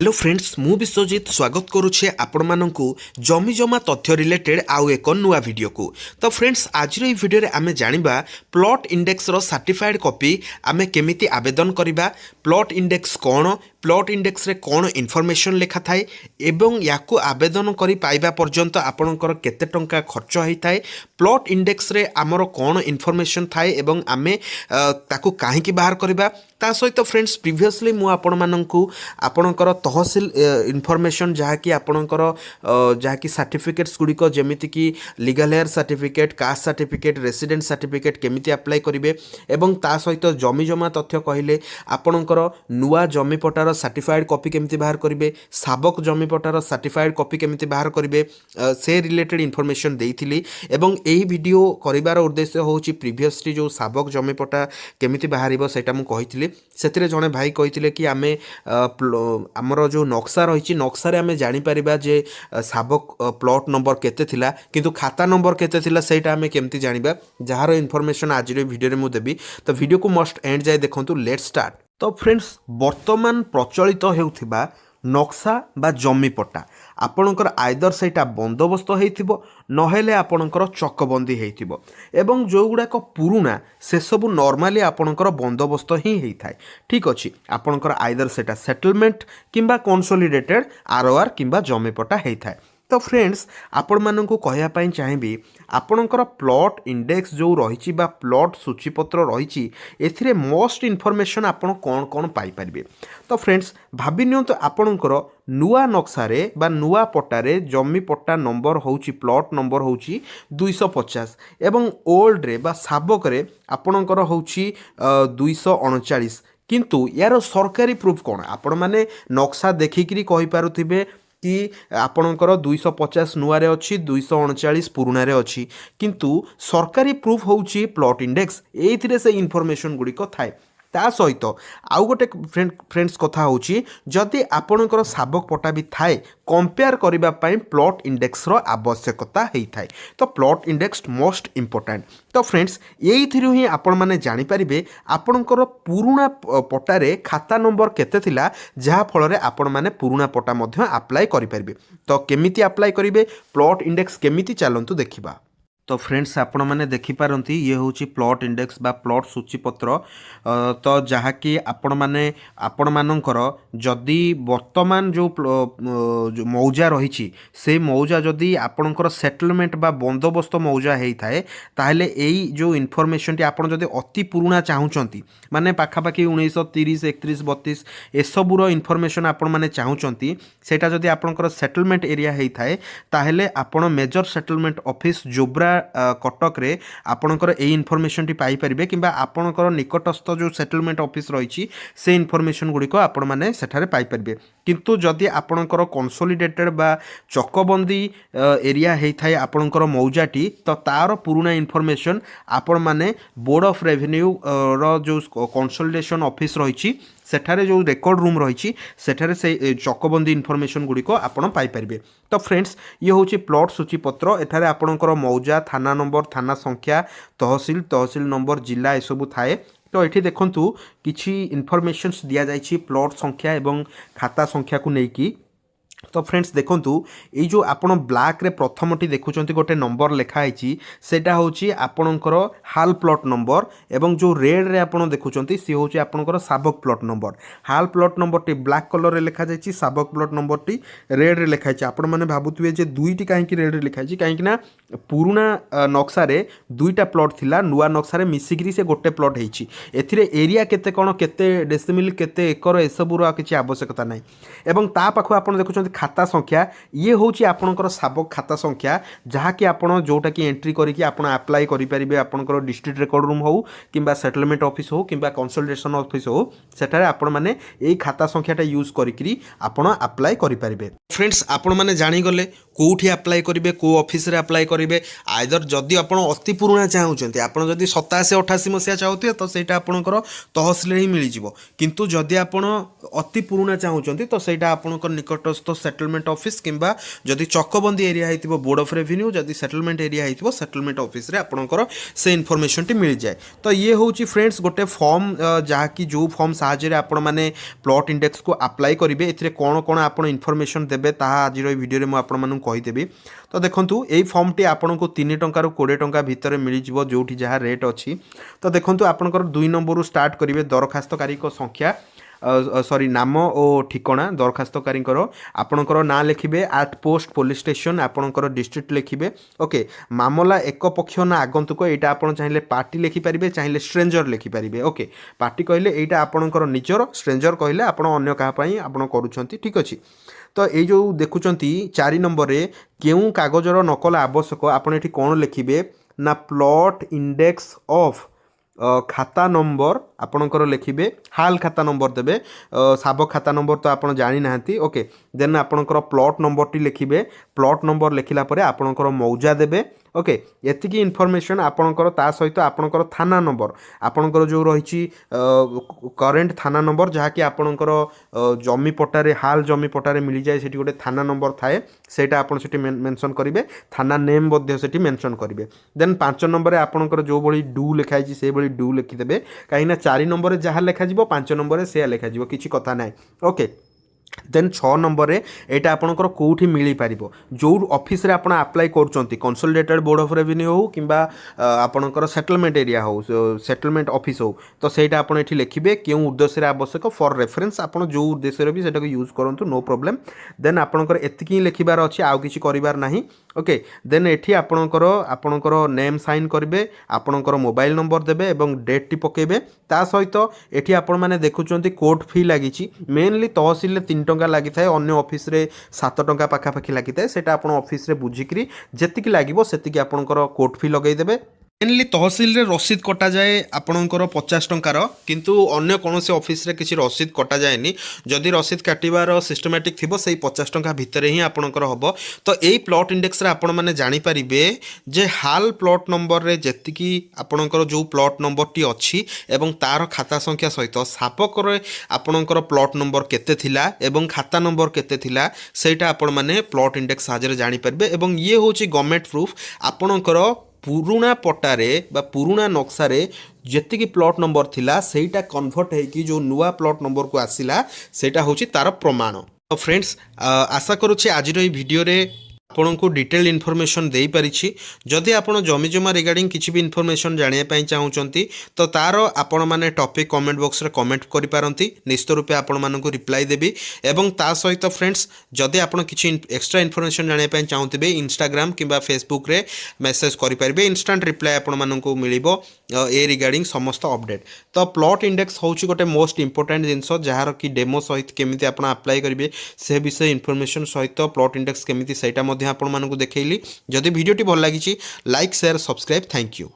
Hello friends मु विश्वजीत स्वागत करुचे आपण मानकु जमी जमा तथ्य रिलेटेड आउ एक नुआ वीडियो को। तो फ्रेंड्स आज ये वीडियो रे आमे जानिबा प्लॉट इंडेक्स रो सर्टिफाइड कॉपी आमे केमिति आवेदन करिबा, प्लॉट इंडेक्स कौन, प्लॉट इंडेक्स रे कौन इनफॉरमेशन लिखा थाए एवं याकू आवेदन करि पाइबा पर्यंत आपणकर केते टंका खर्च होई थाए, प्लॉट इंडेक्स रे आमर कौन इनफॉरमेशन थाए एवं आमे ताकू काहे की बाहर करिबा। ता सहित फ्रेंड्स प्रीवियसली मु आपण मानकु आपणकर तहसील इनफॉरमेशन जहाँकि आपणकर जहाँकि सर्टिफिकेट्स गुड़िक जमीती कि legal heir certificate, caste certificate, resident certificate केमिति अप्लाई करेंगे एवं ता सहित जमी जमा तथ्य कहले आपणकर नुआ जमी पटार सर्टिफाइड कॉपी केमिति बाहर करेंगे, साबक जमी पटार सर्टिफाइड कॉपी केमिति बाहर करेंगे से रिलेटेड इनफॉरमेशन देइथिली एवं एही वीडियो करिवार उद्देश्य होची प्रीवियसली जो साबक जमी पटा केमिति बाहरिबो सेटा मु कहिथिली। सेतिरे जणे भाई कहिथिले कि आमे आमर जो नक्शा रही नक्शा आम जापर जे साबक प्लॉट नंबर केते थिला किंतु खाता नंबर केते थिला सेटा आम केमती जानिबा जार इनफॉरमेशन आज वीडियो मु देबी। तो वीडियो को मस्ट एंड जाए देखंतु। Let's start. तो फ्रेंड्स वर्तमान प्रचलित हेउथिबा नक्शा बा जमी पट्टा आपणकर आइदर सेटा बंदोबस्त होइथिबो नहेले आपणकर चकबंदी होइथिबो एवं जो गुड़ाक पुरुना से सब नॉर्मली आपणकर बंदोबस्त ही होइथाय। ठीक अछि, आपणकर आइदर सेटा सेटलमेंट किंबा कंसोलिडेटेड आरओआर किंबा जमी पट्टा होइथाय। तो फ्रेंड्स आपण मानकु कहया पई चाहिबी आपणकर प्लॉट इंडेक्स जो रही बा प्लॉट सूचीपत्र रही एथिरे मोस्ट इनफॉरमेशन आपण कौन कौन पाई परिबे। तो फ्रेंड्स भाबी नियंतु आपणकर नुआ नक्शारे बा नुआ पट्टारे जमी पट्टा नंबर होउची प्लॉट नंबर होउची 250 एवं ओल्ड रे बा साबक रे आपणकर होउची 239 किंतु यार सरकारी प्रूफ कौन आपण माने नक्शा देखिकरी कहि पारुथिबे कि आपणकर 250 नुआरे अच्छी 239 पुराण अच्छी किंतु सरकारी प्रूफ होउची प्लॉट इंडेक्स एथिरे से इनफॉरमेशन गुड़िक थाए। ता सहित आउ गोटे फ्रेंड्स कथा होची जदि आपणकर साबक पट्टा भी थाए कंपेयर करिबा पई प्लॉट इंडेक्स रो आवश्यकता हेई थाए। तो प्लॉट इंडेक्स मोस्ट इंपोर्टेंट। तो फ्रेंड्स एइथिरु ही आपण माने जानि परिबे आपणकर पुरुणा पट्टारे खाता नंबर केते थिला जहा फल रे आपण माने पुरुणा पट्टा मध्य अप्लाई करि परिबे। तो केमिति अप्लाई करिबे प्लॉट इंडेक्स केमिति चलंतु देखिबा। तो फ्रेंड्स आपण मैंने देखिपारती ये हूँ प्लॉट इंडेक्स बा प्लॉट सूचीपत्र। तो जहाँकि आपण मैंने आपण मानकर जदि वर्तमान जो मौजा रही से मौजा जदि आपणकर सेटलमेंट बा बंदोबस्त मौजा होता है ताहले एई जो इनफॉरमेशन टी आपण जदि अति पुराणा चाहूँगी माने पाखापाखि 1930 31 32 एसबूर इनफॉरमेशन आपण मैंने चाहूँगी सेटा जदि आपणकर सेटलमेंट एरिया होता है ताहले आपण मेजर सेटलमेंट ऑफिस जोब्रा कटक रे आपणकर ए इनफॉरमेशन टी पाई परिबे किंबा आपणकर निकटस्थ जो सेटलमेंट ऑफिस रही से इनफॉरमेशन गुड़िक आपण माने सेठारे पाई परिबे। किंतु जदि आपणकर कंसोलिडेटेड बा चकबंदी एरिया होता आपणकर मौजाटी तो तार पुराना इनफॉरमेशन आपण माने बोर्ड ऑफ रेवेन्यू रो जो कंसोलिडेशन ऑफिस रही सेठारे जो रेकर्ड रूम रही सेठारे से चकबंदी इनफॉरमेशन गुड़िक आपण पाई परिबे। तो फ्रेंड्स ये हूँ प्लॉट सूचीपत्र एठारे आपणकर मौजा थाना नंबर थाना संख्या तहसील नंबर जिला एसबू थाए। तो ये देखंतु किछि इनफॉरमेशंस दिया जाइछि प्लॉट संख्या एवं खाता संख्या को लेकिन। तो फ्रेंड्स देखंतु ये जो आपण ब्लैक रे प्रथमटी देखुचंती गोटे नंबर लिखाई सेटा होची आपणकर हाल प्लॉट नंबर एवं जो रेड रे आपण देखुचंती सी होची आपणकर साबक प्लॉट नंबर। हाल प्लॉट नंबर टी ब्लैक कलर रे लिखा जाइछि, साबक प्लॉट नंबर टी रेड रे लिखाई। आपण माने भाबुतबे जे दुईटी काहेकि रेड रे लिखाई काहेकि ना पुराना नक्शा रे दुईटा प्लॉट थिला, नुआ नक्शा रे मिसिकरी से गोटे प्लॉट हेछि। एथिरे एरिया केते कोन केते डेसिमिल केते एकर एसबुर किछि आवश्यकता नाही। एवं ता पाखु आपण देखुचंती खाता संख्या ये हूँ आपणकर साबक खाता संख्या जहाँकि आपण जोटा कि एंट्री करके आपण अप्लाई करेंगे आपणकर डिस्ट्रिक्ट रेकर्ड रूम हो किंबा सेटलमेंट ऑफिस हो किंबा कंसल्टेशन ऑफिस हो सेठारे आपण माने एई खाता संख्याटा यूज करिकरी आपण अप्लाई करेंगे। फ्रेंड्स आपण माने जानी गले कोठी अप्लाई करेंगे को ऑफिस रे अप्लाई करेंगे आइदर जदि आपण अति पुराणा चाहूँगी आपण जदि 87 88 मसीहा चाहूथे तो सेटा आपणकर तहसील ही मिल जिवो किंतु जदि आपण अति पुराणा चाहूँगी तो सेटा आपणकर निकटस्थ सेटलमेंट ऑफिस किंबा जदि चकबंदी एरिया होइतिबो बोर्ड ऑफ रेवेन्यू जदि सेटलमेंट एरिया होइतिबो सेटलमेंट ऑफिस रे आपणकर से इनफॉरमेशन टी मिल जाए। तो ये होची फ्रेंड्स गोटे फॉर्म जहाँ कि जो फॉर्म साहाय्य आपण माने प्लॉट इंडेक्स को अप्लाई करेंगे एथिरे कौन कौन आप इनफॉरमेशन देबे ताहा आज वीडियो में आपण मानू कहीदेवी। तो देखंतु एई फॉर्म टी आपन को 3 टंका रु 20 टंका भितर मिल जिवो जोठी जहाँ रेट अच्छी। तो देखंतु आपनकर 2 नंबर रु स्टार्ट करेंगे दरखास्तकारी संख्या सॉरी नाम और ठिकाना दरखास्तकारी आपणकर ना लिखिबे एट पोस्ट पुलिस स्टेशन आपणकर डिस्ट्रिक्ट लिखिबे। ओके मामला एक पक्ष ना आगंतुक यहाँ आपन चाहिए पार्टी लिखिपारे चाहिए स्ट्रेंजर लिखिपारे। ओके पार्टी कहले यहाँ आपणकर निजर स्ट्रेंजर कहले आपण अन्य कहापाई आपण करूछंती ठीक अच्छी। तो ये जो देखुंती 4 नंबर रे केउ कागजर नकल आवश्यक आपण एठी कौन लिखिबे ना प्लॉट इंडेक्स ऑफ खाता नंबर आपणकर लिखिबे हाल खाता नंबर देबे साब खाता नंबर तो आपण जानी नाहंती। ओके देन आपणकर प्लॉट नंबर टी लिखिबे प्लॉट नंबर लिखिला परे आपणकर मौजा देबे। ओके एतिकी इनफॉरमेशन आपणकर ता सहित आपणकर थाना नंबर आपणकर जो रही करेंट थाना नंबर जहाँ कि आपणकर जमी पट्टारे हाल जमी पट्टारे मिल जाए सेठी गोटे थाना नंबर थाए सेटा आपण सेठी मेंशन करिवे थाना नेम मध्ये सेठी मेंशन करिवे। देन 5 नंबर आपणकर जो बड़ी डू लिखाई छी से बड़ी डू लिखि देबे काहे ना 4 नंबर जहाँ लिखा जिवो 5 नंबर से लिखा जिवो किछि कथा नाइ। ओके देन 6 नंबर रे एटा आपणकर कोठी मिली पारिबो जो ऑफिस रे आपण अप्लाई करचंती कंसोलिडेटेड बोर्ड ऑफ रेवेन्यू हो किंबा आपणकर सेटलमेंट एरिया हो सेटलमेंट ऑफिस हो तो सेटा आपण एठी लिखिबे केउ उद्देश्य रे आवश्यक फॉर रेफरेंस आपण जो उद्देश्य रे भी सेटा को यूज करंतु नो प्रॉब्लम। देन आपणकर एतिकी लिखिबार अछि आउ किछि करिबार नाही। ओके देन एठी आपणकर नेम साइन करिवे आपणकर मोबाइल नंबर देबे एवं डेट टी पकेबे ता सहित एठी आपण माने देखुचंती कोर्ट फी लागिछि मेनली तहसील रे 3 टंका लगी था अन्य ऑफिस रे 7 टंका पाखापाखि लगी था सेटा आपण ऑफिस रे बुझिकरी जेतिकी लागिबो सेतिकी आपणकर कोर्ट फी लगै देबे। मेनली तहसील रे रसीद कटा जाए आपणकर 50 टंकार किंतु अन्य कौन से ऑफिस रे किसी रसीद कटा जाएनी जदि रसीद काटिबार सिस्टमेटिक थिबो सेही 50 टंका भितर ही आपणकर हबो। तो एई प्लॉट इंडेक्स रे आपण माने जानि परिबे जे हाल प्लॉट नंबर रे जेतिकी आपणकर जो प्लॉट नंबर टी अछि एवं तार खाता संख्या सहित सापक रे आपणकर प्लॉट नंबर केते थिला एवं खाता नंबर केते थिला सेटा आपण माने प्लॉट इंडेक्स साहाय्य जानि परिबे। एवं ये होची गवर्नमेंट प्रूफ आपणकर पुरुणा पट्टारे बा पुरुणा नक्सारे जेतिकी प्लॉट नंबर थिला सेटा कन्वर्ट होइकी जो नुआ प्लॉट नंबर को आसिला सेटा होची तार प्रमाण। तो फ्रेंड्स आशा करूछि आज रो वीडियो रे आपन को डिटेल इनफॉरमेशन दे पारिछि। जदि आपण जमी जमा रिगार्डिंग किछि भी इनफॉरमेशन जानिया पई चाहुचंती तो तार आपण माने टॉपिक कमेंट बॉक्स रे कमेंट करि पारंती निश्चित रूपे आपण मानकु रिप्लाई देबी। एवं ता सहित फ्रेंड्स जदि आपण किछि एक्स्ट्रा इनफॉरमेशन जानिया पई चाहुतिबे इंस्टाग्राम किंबा फेसबुक रे मेसेज करि पारिबे इंस्टेंट रिप्लाई आपण मानकु मिलिबो ए रिगार्डिंग समस्त अपडेट। तो प्लॉट इंडेक्स होची गोटे मोस्ट इंपोर्टेंट जिंस जहार कि डेमो सहित केमिति आपण अप्लाई करिवे से विषय इनफॉरमेशन सहित प्लॉट इंडेक्स केमिति सेटा आपण मानकु देखैली। जदि वीडियोटी भल लागिछि like share subscribe thank you.